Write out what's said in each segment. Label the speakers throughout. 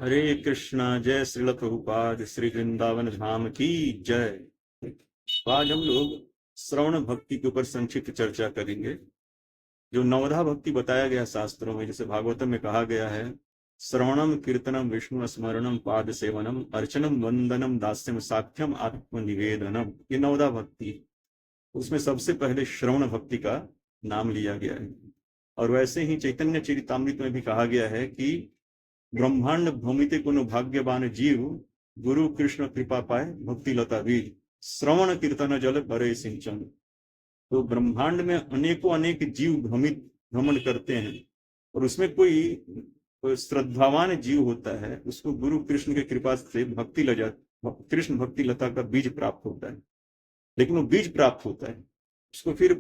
Speaker 1: हरे कृष्णा। जय श्रील प्रभुपाद। श्री वृंदावन धाम की जय। तो आज हम लोग श्रवण भक्ति के ऊपर संक्षिप्त चर्चा करेंगे। जो नवधा भक्ति बताया गया शास्त्रों में, जैसे भागवतम में कहा गया है, श्रवणम कीर्तनम विष्णु स्मरणम पाद सेवनम अर्चनम वंदनम दास्यम साख्यम आत्मनिवेदनम, ये नवधा भक्ति है। उसमें सबसे पहले श्रवण भक्ति का नाम लिया गया है। और वैसे ही चैतन्य चरितामृत में भी कहा गया है कि ब्रह्मांड भूमिते कोनो भाग्यवान जीव गुरु कृष्ण कृपा पाए भक्ति लता वीर श्रवण कीर्तन जल करे सिंचन। तो ब्रह्मांड में अनेकों अनेक जीव भ्रमण करते हैं, और उसमें कोई श्रद्धावान जीव होता है, उसको गुरु कृष्ण की कृपा से कृष्ण भक्ति लता का बीज प्राप्त होता है। लेकिन वो बीज प्राप्त होता है, उसको फिर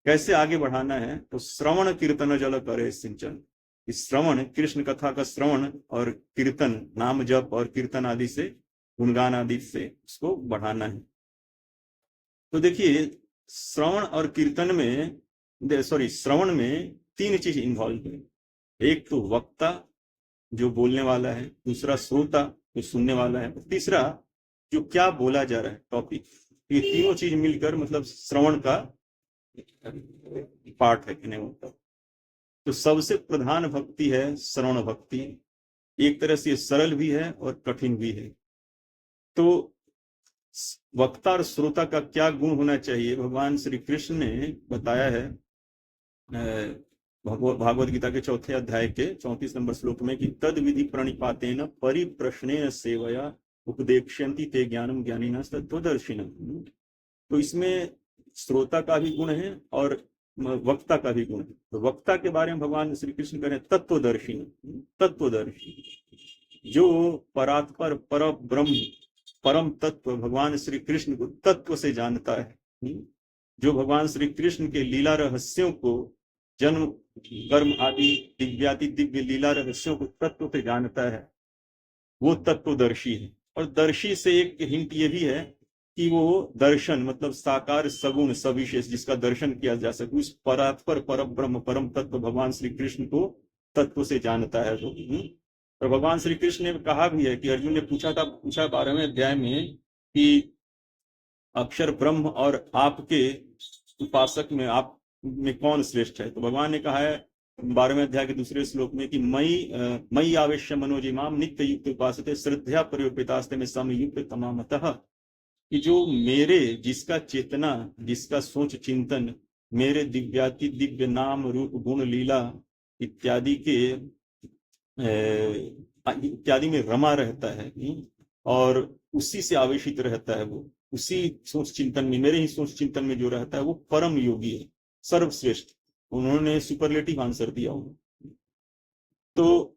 Speaker 1: कैसे आगे बढ़ाना है, तो श्रवण कीर्तन जल करे सिंचन। इस श्रवण, कृष्ण कथा का श्रवण और कीर्तन, नाम जप और कीर्तन आदि से, गुणगान आदि से उसको बढ़ाना है। तो देखिए, श्रवण और कीर्तन में, श्रवण में तीन चीज इन्वॉल्व है। एक तो वक्ता जो बोलने वाला है, दूसरा श्रोता जो सुनने वाला है, तीसरा जो क्या बोला जा रहा है, टॉपिक। ये तीनों चीज मिलकर मतलब श्रवण का पार्ट है कि नहीं होता। तो सबसे प्रधान भक्ति है श्रवण भक्ति। एक तरह से सरल भी है और कठिन भी है। तो वक्ता और श्रोता का क्या गुण होना चाहिए, भगवान श्री कृष्ण ने बताया है भागवत गीता के 4थे अध्याय के 34 नंबर श्लोक में कि तद विधि प्रणिपातेन परिप्रश्नेन सेवया उपदेक्ष्यन्ति ते ज्ञानम ज्ञानिनः तत्त्वदर्शिनः। तो इसमें श्रोता का भी गुण है और वक्ता का भी गुण है। तो वक्ता के बारे में भगवान श्री कृष्ण कह रहे हैं तत्वदर्शी। तत्वदर्शी जो परात्पर पर ब्रह्म परम तत्व भगवान श्री कृष्ण को तत्व से जानता है, जो भगवान श्री कृष्ण के लीला रहस्यों को, जन्म कर्म आदि दिव्याति दिव्य लीला रहस्यों को तत्व से जानता है, वो तत्वदर्शी है। और दर्शी से एक हिंट ये भी है कि वो दर्शन मतलब साकार सगुण सविशेष जिसका दर्शन किया जा सके, उस परात्पर पर ब्रह्म परम तत्व भगवान श्री कृष्ण को तत्व से जानता है। तो भगवान श्री कृष्ण ने कहा भी है कि अर्जुन ने पूछा 12वें अध्याय में कि अक्षर ब्रह्म और आपके उपासक में आप में कौन श्रेष्ठ है। तो भगवान ने कहा है 12वें अध्याय के दूसरे श्लोक में कि मई आवेश्य मनोजिमाम नित्य युक्त उपासते श्रद्धा प्रयोपितास्ते में समयुक्त तमामतः, कि जो मेरे, जिसका चेतना, जिसका सोच चिंतन मेरे दिव्याति दिव्य नाम रूप गुण लीला इत्यादि में रमा रहता है और उसी से आवेशित रहता है, वो उसी सोच चिंतन में, मेरे ही सोच चिंतन में जो रहता है, वो परम योगी है, सर्वश्रेष्ठ। उन्होंने सुपरलेटिव आंसर दिया। तो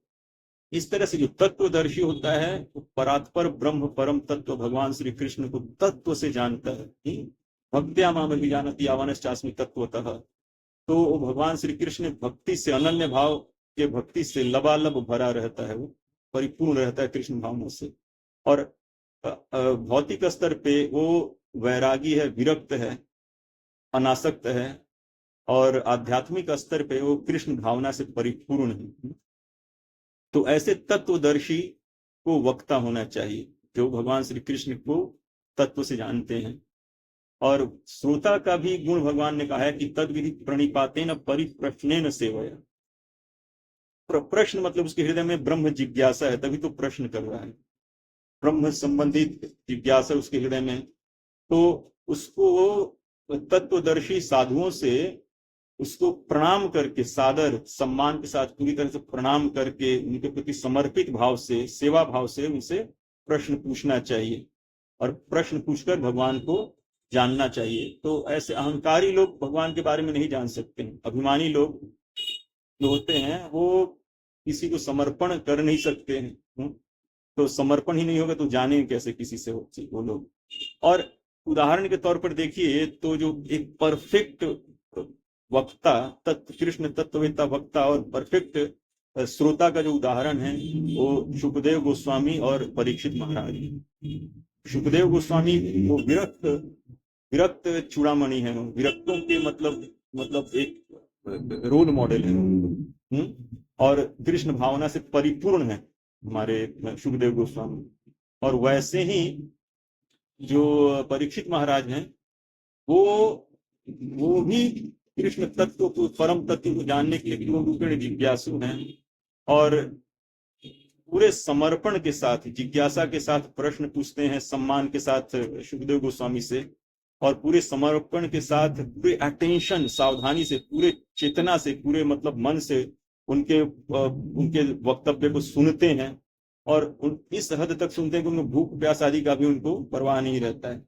Speaker 1: इस तरह से जो तत्वदर्शी होता है वो परात्पर ब्रह्म परम तत्व भगवान श्री कृष्ण को तत्व से जानता है। भक्त्या माम अभिजानति यावानश्चास्मि तत्वतः। तो भगवान श्री कृष्ण भक्ति से, अनन्य भाव के भक्ति से लबालब भरा रहता है, वो परिपूर्ण रहता है कृष्ण भावना से। और भौतिक स्तर पे वो वैरागी है, विरक्त है, अनासक्त है, और आध्यात्मिक स्तर पे वो कृष्ण भावना से परिपूर्ण है। तो ऐसे तत्वदर्शी को वक्ता होना चाहिए, जो भगवान श्री कृष्ण को तत्व से जानते हैं। और श्रोता का भी गुण भगवान ने कहा है कि तद विधि प्रणिपातेन परिप्रश्नेन सेवया। प्रश्न मतलब उसके हृदय में ब्रह्म जिज्ञासा है, तभी तो प्रश्न कर रहा है, ब्रह्म संबंधित जिज्ञासा उसके हृदय में। तो उसको तत्वदर्शी साधुओं से उसको प्रणाम करके, सादर सम्मान के साथ पूरी तरह से प्रणाम करके, उनके प्रति समर्पित भाव से, सेवा भाव से उनसे प्रश्न पूछना चाहिए और प्रश्न पूछकर भगवान को जानना चाहिए। तो ऐसे अहंकारी लोग भगवान के बारे में नहीं जान सकते हैं। अभिमानी लोग जो होते हैं वो किसी को समर्पण कर नहीं सकते हैं। तो समर्पण ही नहीं होगा तो जाने कैसे किसी से वो लोग। और उदाहरण के तौर पर देखिए तो जो एक परफेक्ट वक्ता, कृष्ण तत्ववेत्ता वक्ता और परफेक्ट श्रोता का जो उदाहरण है वो सुखदेव गोस्वामी और परीक्षित महाराज। सुखदेव गोस्वामी वो विरक्त चूड़ामणि है, विरक्तों के मतलब एक रोल मॉडल है। और कृष्ण भावना से परिपूर्ण है। हमारे सुखदेव गोस्वामी। और वैसे ही जो परीक्षित महाराज हैं, वो भी कृष्ण तत्व को, परम तत्व को जानने के लिए पूर्ण रूपेण जिज्ञासु हैं, और पूरे समर्पण के साथ, जिज्ञासा के साथ प्रश्न पूछते हैं, सम्मान के साथ सुखदेव गोस्वामी से, और पूरे समर्पण के साथ, पूरे अटेंशन, सावधानी से, पूरे चेतना से, पूरे मतलब मन से उनके वक्तव्य को सुनते हैं, और इस हद तक सुनते हैं कि उनको भूख प्यास आदि का भी उनको परवाह नहीं रहता है।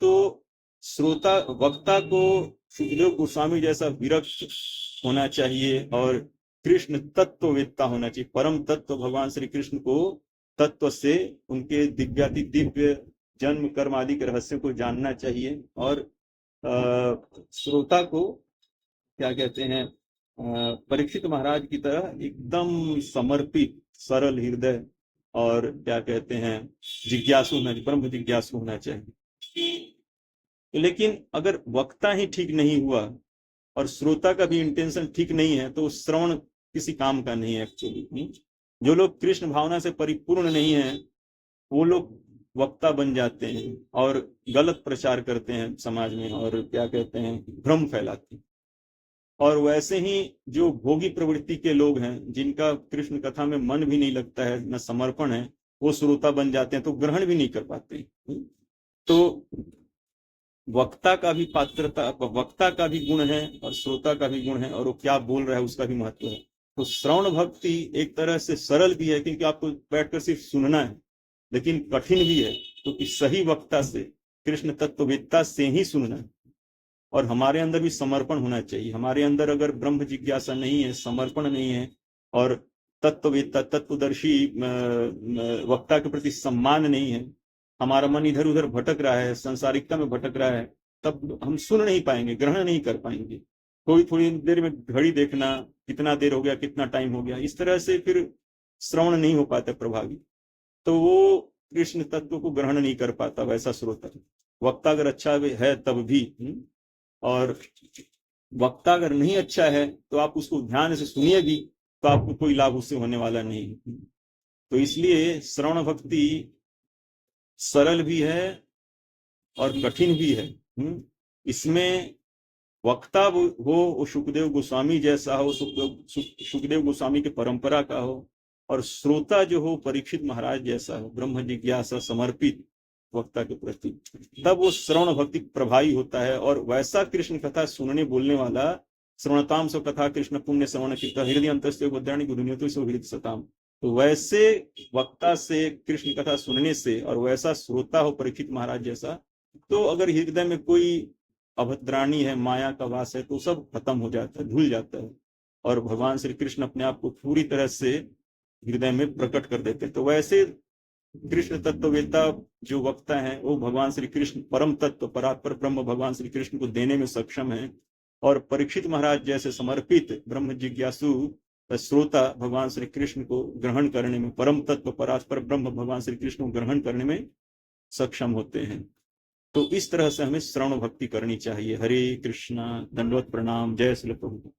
Speaker 1: तो श्रोता, वक्ता को सुखदेव गोस्वामी जैसा विरक्त होना चाहिए, और कृष्ण तत्ववेत्ता होना चाहिए। परम तत्व भगवान श्री कृष्ण को तत्व से, उनके दिव्याति दिव्य जन्म कर्म आदि के रहस्यों को जानना चाहिए, और श्रोता को क्या कहते हैं, परीक्षित महाराज की तरह एकदम समर्पित, सरल हृदय, और क्या कहते हैं, जिज्ञासु होना, ब्रह्म जिज्ञासु होना चाहिए। लेकिन अगर वक्ता ही ठीक नहीं हुआ और श्रोता का भी इंटेंशन ठीक नहीं है, तो श्रवण किसी काम का नहीं है एक्चुअली। जो लोग कृष्ण भावना से परिपूर्ण नहीं है, वो लोग वक्ता बन जाते हैं और गलत प्रचार करते हैं समाज में, और क्या कहते हैं, भ्रम फैलाते हैं। और वैसे ही जो भोगी प्रवृत्ति के लोग हैं, जिनका कृष्ण कथा में मन भी नहीं लगता है, न समर्पण है, वो श्रोता बन जाते हैं, तो ग्रहण भी नहीं कर पाते। तो वक्ता का भी पात्रता, वक्ता का भी गुण है और श्रोता का भी गुण है, और वो क्या बोल रहा है उसका भी महत्व है। तो श्रवण भक्ति एक तरह से सरल भी है, क्योंकि आपको बैठकर सिर्फ सुनना है, लेकिन कठिन भी है, क्योंकि सही वक्ता से, कृष्ण तत्ववेत्ता से ही सुनना है। और हमारे अंदर भी समर्पण होना चाहिए। हमारे अंदर अगर ब्रह्म जिज्ञासा नहीं है, समर्पण नहीं है, और तत्ववेत्ता, तत्वदर्शी वक्ता के प्रति सम्मान नहीं है, हमारा मन इधर उधर भटक रहा है, संसारिकता में भटक रहा है, तब हम सुन नहीं पाएंगे, ग्रहण नहीं कर पाएंगे। थोड़ी थोड़ी देर में घड़ी देखना, कितना देर हो गया, कितना टाइम हो गया, इस तरह से फिर श्रवण नहीं हो पाता प्रभावी। तो वो कृष्ण तत्व को ग्रहण नहीं कर पाता वैसा श्रोता। वक्ता अगर अच्छा है तब भी, और वक्ता अगर नहीं अच्छा है तो आप उसको ध्यान से सुनिए भी, तो आपको कोई लाभ उससे होने वाला नहीं। तो इसलिए श्रवण भक्ति सरल भी है और कठिन भी है। इसमें वक्ता वो सुखदेव गोस्वामी जैसा हो, सुखदेव गोस्वामी के परंपरा का हो, और श्रोता जो हो परीक्षित महाराज जैसा हो, ब्रह्म जिज्ञासा समर्पित वक्ता के प्रति, तब वो श्रवण भक्ति प्रभावी होता है। और वैसा कृष्ण कथा सुनने बोलने वाला, श्रवणताम सो कथा कृष्ण पुण्य श्रवण की हृदय अंतस्थ बुद्धाणी गुरुनियतो सो हृदय सताम। तो वैसे वक्ता से कृष्ण कथा सुनने से, और वैसा श्रोता हो परीक्षित महाराज जैसा, तो अगर हृदय में कोई अभद्राणी है, माया का वास है, तो सब खत्म हो जाता है, धुल जाता है, और भगवान श्री कृष्ण अपने आप को पूरी तरह से हृदय में प्रकट कर देते हैं। तो वैसे कृष्ण तत्ववेत्ता जो वक्ता है, वो भगवान श्री कृष्ण परम तत्व, परात्पर ब्रह्म भगवान श्री कृष्ण को देने में सक्षम है। और परीक्षित महाराज जैसे समर्पित ब्रह्म जिज्ञासु श्रोता भगवान श्री कृष्ण को ग्रहण करने में, परम तत्व परात्पर ब्रह्म भगवान श्री कृष्ण को ग्रहण करने में सक्षम होते हैं। तो इस तरह से हमें श्रवण भक्ति करनी चाहिए। हरे कृष्णा, दंडवत प्रणाम, जय श्री प्रभु।